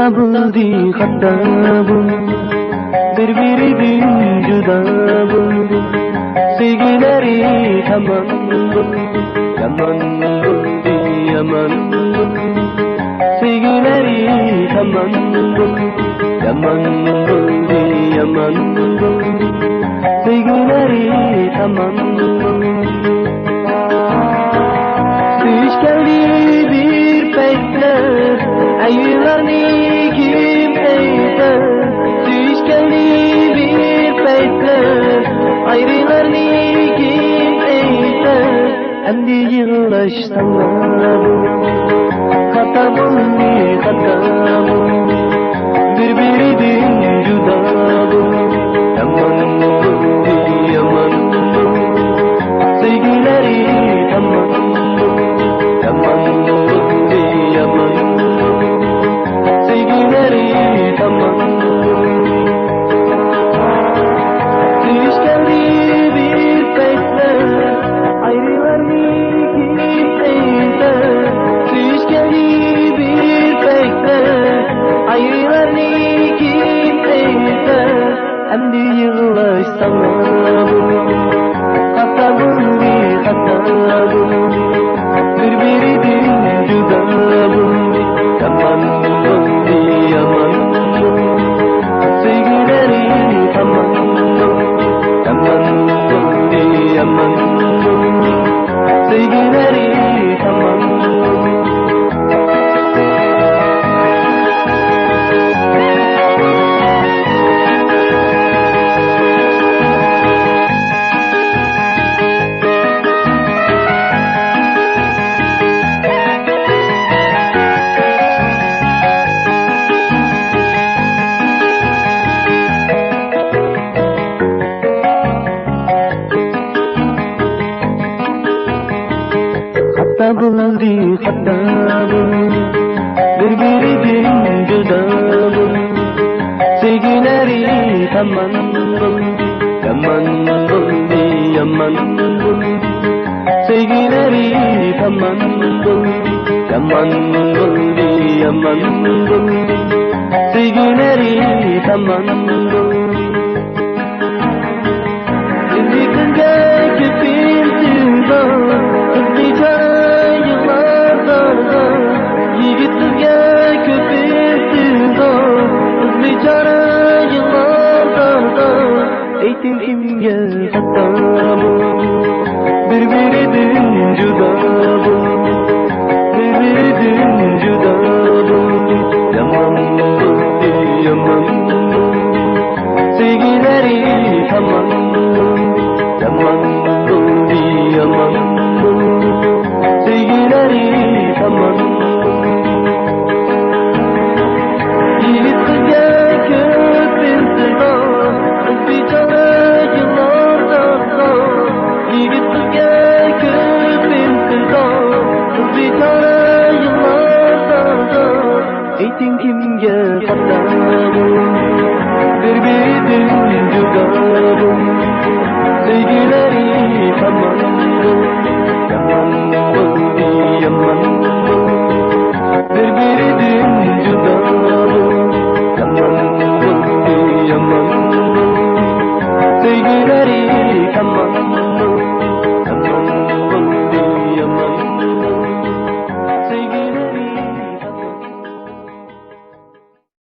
Hatta buldi hatta buldi bir-birinden juda buldi sevgileri tamam buldi yaman buldi yaman buldi sevgileri tamam buldi yaman buldi yaman buldi sevgileri tamam buldi Düş geldi bir peytler aylarını kim eyler Düş geldi bir peytler aylarını kim eyler Endi yığılaşsanlar hata buldi hata buldi bir-birinden juda buldi yaman buldi yaman buldi sevgileri tamam yaman buldi yaman sevgileri tamam Düş geldi bir peytler ayrılarını kim eyler Düş geldi bir peytler ayrılarını kim eyler Endi yığılaşsanlar hata buldi hata buldi bir-birinden juda buldi yaman buldi yaman buldi sevgileri tamam buldi yaman buldi yaman buldi sevgileri tamam buldi Hatta buldi hatta buldi bir-birinden juda buldi sevgileri tamam buldi yaman buldi yaman buldi sevgileri tamam buldi yaman buldi yaman buldi sevgileri tamam buldi Şimdi kızga köpüldü hızlıca Yigitizga köpüldü hızlıca yıllarda Eytim kimga hatta buldi bir-birinden juda buldi bir-birinden juda buldi yaman buldi yaman buldi sevgileri tamam buldi yaman buldi yaman buldi sevgileri tamam Yigitizga köpüldü hızlıca yıllarda Yigitizga köpüldü hızlıca yıllarda Eytim kimga hatta buldi bir-birinden juda buldi sevgileri tamam buldi yaman buldi yaman buldi bir-birinden juda buldi yaman buldi yaman buldi sevgileri tamam